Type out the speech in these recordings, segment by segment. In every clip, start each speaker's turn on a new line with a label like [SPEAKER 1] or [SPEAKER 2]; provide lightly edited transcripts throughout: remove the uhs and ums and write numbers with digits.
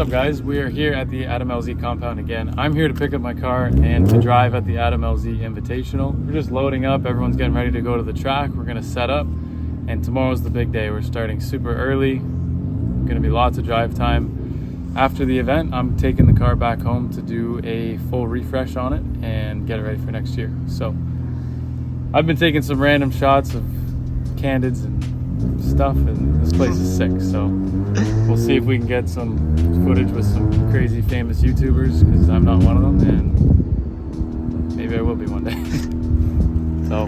[SPEAKER 1] up, guys? We are here at the At The Lz compound again. I'm here to pick up my car and to drive at the At The Lz Invitational. We're just loading up. Everyone's getting ready to go to the track. We're going to set up, and tomorrow's the big day. We're starting super early. Going to be lots of drive time. After the event, I'm taking the car back home to do a full refresh on it and get it ready for next year. So I've been taking some random shots of candids and stuff, and this place is sick. So we'll see if we can get some footage with some crazy famous YouTubers, because I'm not one of them, and maybe I will be one day. So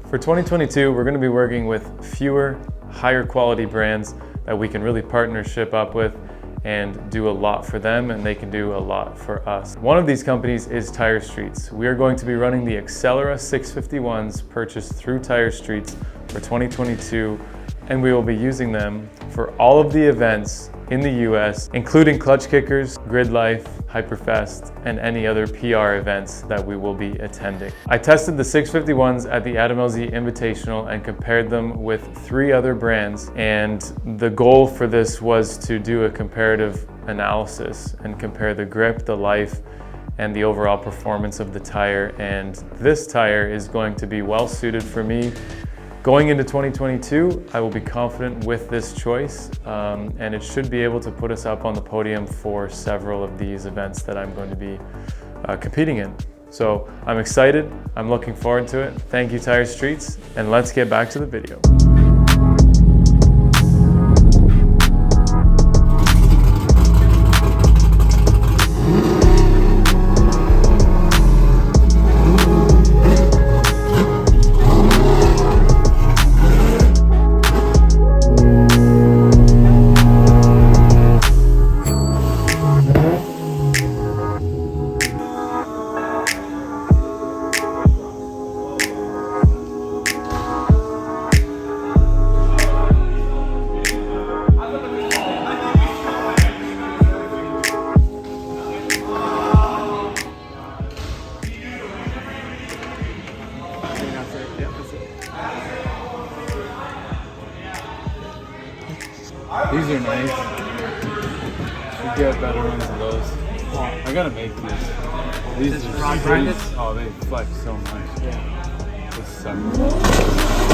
[SPEAKER 2] for 2022, we're going to be working with fewer, higher quality brands that we can really partnership up with and do a lot for them, and they can do a lot for us. One of these companies is Tire Streets. We are going to be running the Accelera 651s purchased through Tire Streets for 2022, and we will be using them for all of the events in the US, including Clutch Kickers, Grid Life, Hyperfest, and any other PR events that we will be attending. I tested the 651s at the At The Lz Invitational and compared them with 3 other brands, and the goal for this was to do a comparative analysis and compare the grip, the life, and the overall performance of the tire. And this tire is going to be well suited for me. Going into 2022, I will be confident with this choice, and it should be able to put us up on the podium for several of these events that I'm going to be competing in. So I'm excited, I'm looking forward to it. Thank you, Tire Streets, and let's get back to the video.
[SPEAKER 1] these are nice. Should get better ones than those. Oh, I gotta make these. These are great. Oh, they flex so much. Yeah. This sucks.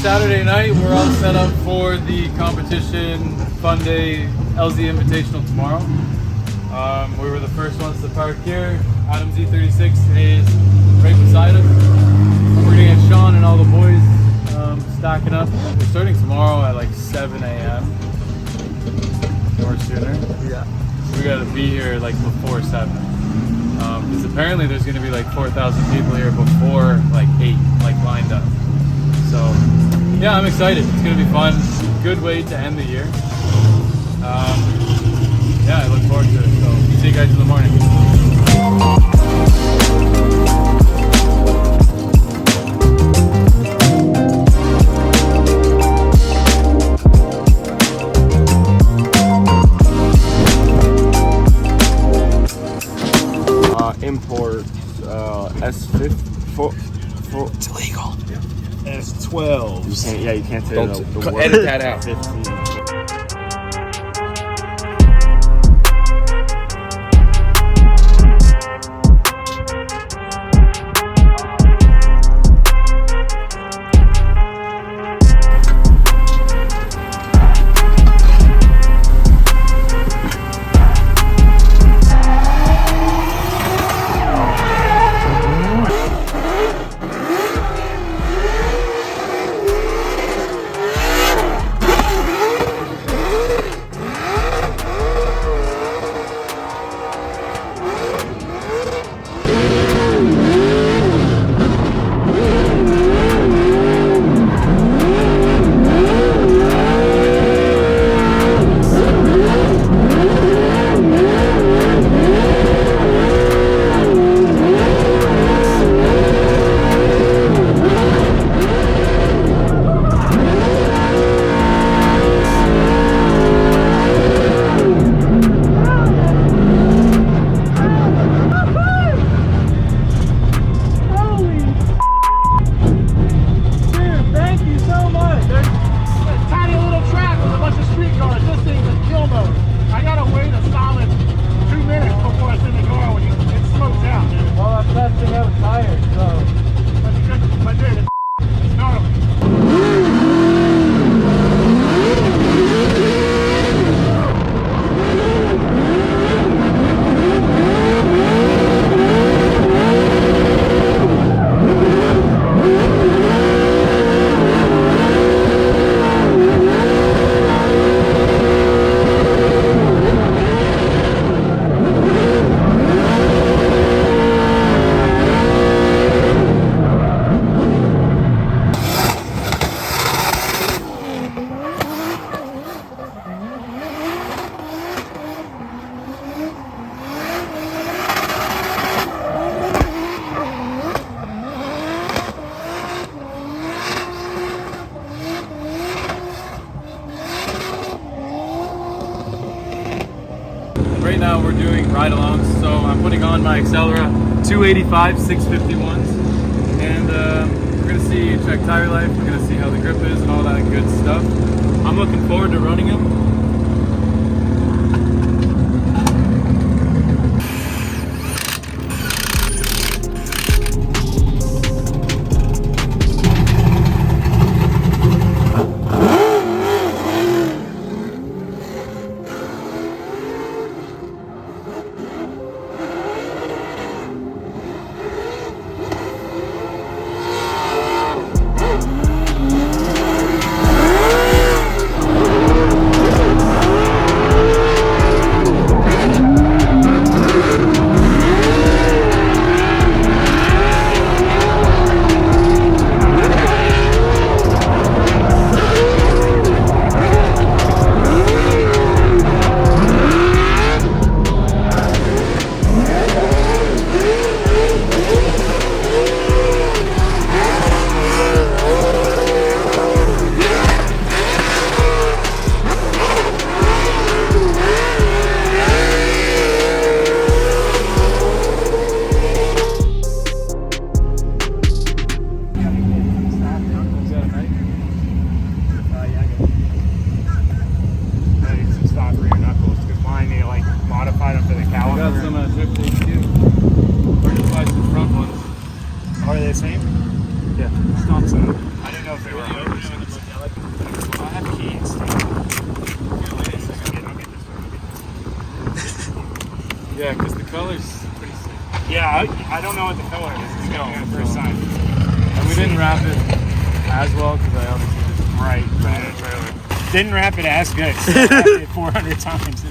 [SPEAKER 1] Saturday night, we're all set up for the competition fun day LZ Invitational tomorrow. We were the first ones to park here. Adam Z36 is right beside us. We're gonna get Sean and all the boys stacking up. We're starting tomorrow at like 7 a.m. or sooner. Yeah. We gotta be here like before 7. Because apparently there's gonna be like 4,000 people here before like 8, like lined up. So yeah, I'm excited. It's gonna be fun. Good way to end the year. Yeah, I look forward to it. So see you guys in the morning.
[SPEAKER 3] Import S50.
[SPEAKER 1] It's illegal.
[SPEAKER 3] Yeah. S12.
[SPEAKER 1] You can't say
[SPEAKER 3] the word. Edit that out. 15.
[SPEAKER 1] Right now we're doing ride-alongs, so I'm putting on my Accelera 285 651s, and we're gonna see, check tire life, we're gonna see how the grip is and all that good stuff. I'm looking forward to running them. Yeah, because the color's pretty sick.
[SPEAKER 4] Yeah, I don't know what the color is. It's going to be the first time.
[SPEAKER 1] And we didn't wrap it as well because I obviously just
[SPEAKER 4] put it in a trailer. Didn't wrap it as good. So I wrapped it 400 times.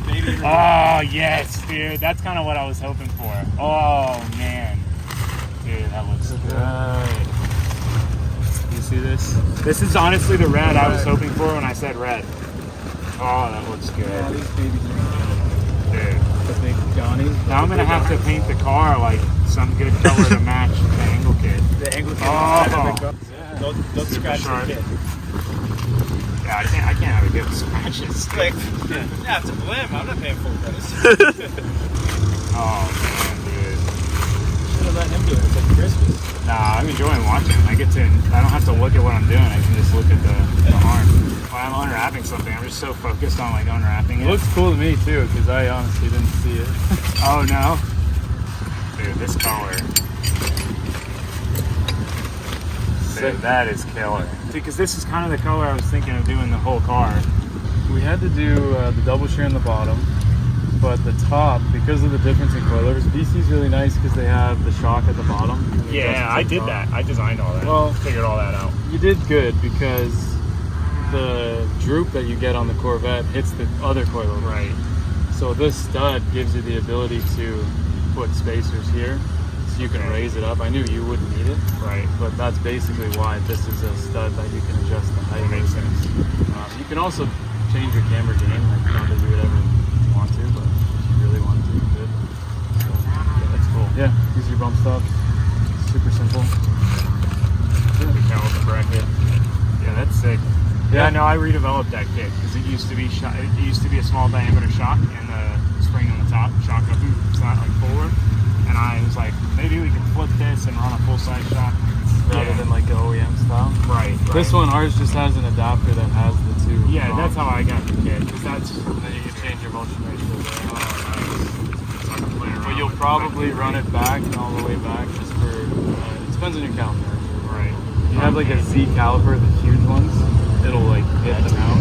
[SPEAKER 4] Oh, yes, dude. That's kind of what I was hoping for. Oh, man. Dude, that looks good. You see this? This is honestly the red I was hoping for when I said red. Oh, that looks good.
[SPEAKER 1] Yeah, these babies are good.
[SPEAKER 4] Dude.
[SPEAKER 1] Johnny.
[SPEAKER 4] Now I'm gonna have to paint the car like some good color to match the angle kit.
[SPEAKER 1] The angle kit.
[SPEAKER 4] Oh,
[SPEAKER 1] yeah.
[SPEAKER 3] Don't scratch the kit.
[SPEAKER 4] Yeah, I can't have a good scratches.
[SPEAKER 3] Like, yeah, it's a blim. I'm not paying full price.
[SPEAKER 4] Oh man, dude.
[SPEAKER 3] Should have let him do it. It's like Christmas.
[SPEAKER 4] Nah, I'm enjoying watching. I don't have to look at what I'm doing. I can just look at the arm. When I'm unwrapping something, I'm just so focused on like unwrapping it.
[SPEAKER 1] It looks cool to me too, because I honestly didn't see it.
[SPEAKER 4] Oh no, dude, this color. Dude, that is killer. Because this is kind of the color I was thinking of doing the whole car.
[SPEAKER 1] We had to do the double shear in the bottom, but the top, because of the difference in coilovers, BC's really nice because they have the shock at the bottom.
[SPEAKER 4] Yeah, I did that. I designed all that.
[SPEAKER 1] Well,
[SPEAKER 4] figured all that out.
[SPEAKER 1] You did good because the droop that you get on the Corvette hits the other coilover.
[SPEAKER 4] Right.
[SPEAKER 1] So this stud gives you the ability to put spacers here, so you can raise it up. I knew you wouldn't need it.
[SPEAKER 4] Right.
[SPEAKER 1] But that's basically why this is a stud that you can adjust the height.
[SPEAKER 4] That makes sense.
[SPEAKER 1] You can also change your camber gain, like not that you would ever want to, but if you really want to, you could. So, yeah, that's cool. Yeah, these are your bump stops. Super simple.
[SPEAKER 4] The caliper bracket. Yeah, that's sick. Yeah, no, I redeveloped that kit because it used to be a small diameter shock and the spring on the top shock up flat like forward. And I was like, maybe we can flip this and run a full size shock
[SPEAKER 1] rather than like the OEM style.
[SPEAKER 4] Right.
[SPEAKER 1] This one, ours just has an adapter that has the two.
[SPEAKER 4] Yeah, that's how I got the kit. Cause that's
[SPEAKER 1] then you can change your motion ratio there.
[SPEAKER 4] Oh, nice. So I can play around.
[SPEAKER 1] But you'll probably run it back and all the way back just for. It depends on your caliper.
[SPEAKER 4] Right.
[SPEAKER 1] If you have like a Z caliper, the huge ones, it'll like hit them out.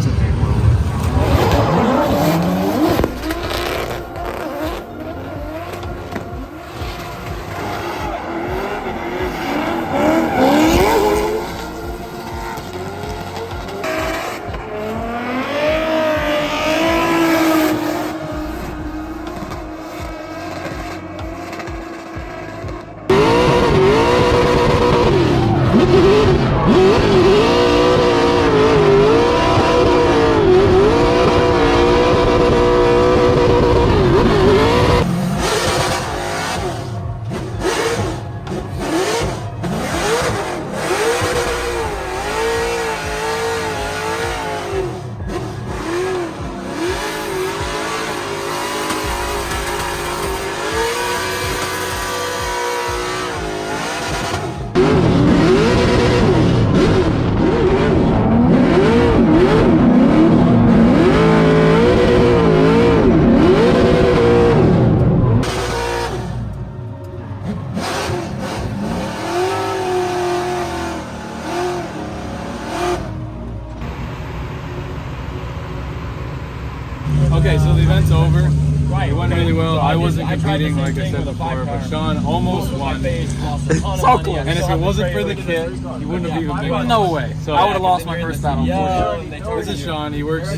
[SPEAKER 1] Okay, so the event's over. It went really well. I wasn't competing, like I said before, but Sean almost won.
[SPEAKER 5] So close.
[SPEAKER 1] And if it wasn't for the kit, he wouldn't have even been.
[SPEAKER 5] No way.
[SPEAKER 1] So
[SPEAKER 5] I would have lost my first battle for sure.
[SPEAKER 1] This is Sean. He works for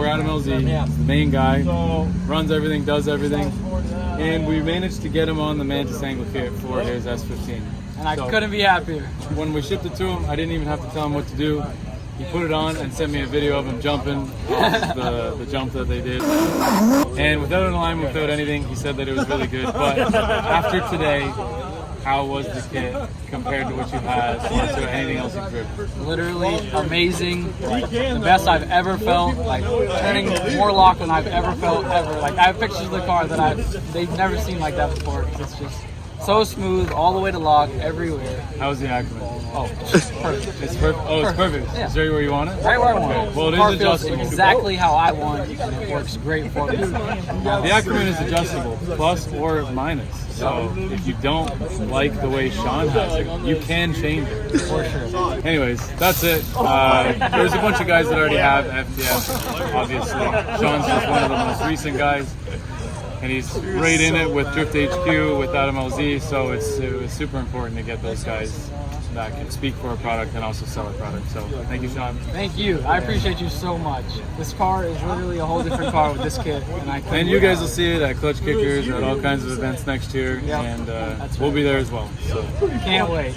[SPEAKER 1] At The Lz. He's the main guy. Runs everything, does everything. And we managed to get him on the Mantis Angle kit for his S15.
[SPEAKER 5] And I couldn't be happier.
[SPEAKER 1] When we shipped it to him, I didn't even have to tell him what to do. He put it on and sent me a video of him jumping the jump that they did. And without an alignment, without anything, he said that it was really good. But after today, how was the kit compared to what you had or to anything else you've driven?
[SPEAKER 5] Literally amazing. Like, the best I've ever felt. Like turning more lock than I've ever felt ever. Like I have pictures of the car that they've never seen like that before. It's just so smooth all the way to lock everywhere.
[SPEAKER 1] How was the Ackerman?
[SPEAKER 5] Oh, perfect.
[SPEAKER 1] It's perfect. Oh, it's perfect.
[SPEAKER 5] Yeah.
[SPEAKER 1] Is there where you want it?
[SPEAKER 5] Right where I want it.
[SPEAKER 1] Well, it
[SPEAKER 5] Car
[SPEAKER 1] is
[SPEAKER 5] feels
[SPEAKER 1] adjustable.
[SPEAKER 5] exactly how I want, and it works great for me.
[SPEAKER 1] The Ackerman is adjustable, plus or minus. So if you don't like the way Sean has it, you can change it.
[SPEAKER 5] For sure.
[SPEAKER 1] Anyways, that's it. There's a bunch of guys that already have FTS, obviously. Sean's just one of the most recent guys. And he's right in it with Drift HQ, with At The Lz, so it was super important to get those guys that can speak for a product and also sell a product. So thank you, Sean.
[SPEAKER 5] Thank you. I appreciate you so much. This car is literally a whole different car with this kit.
[SPEAKER 1] And you guys will see it at Clutch Kickers, at all kinds of events next year, and we'll be there as well. So
[SPEAKER 5] Can't wait.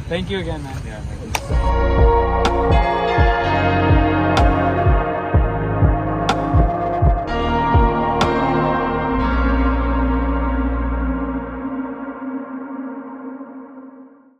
[SPEAKER 5] Thank you again, man.
[SPEAKER 1] yeah, thank you.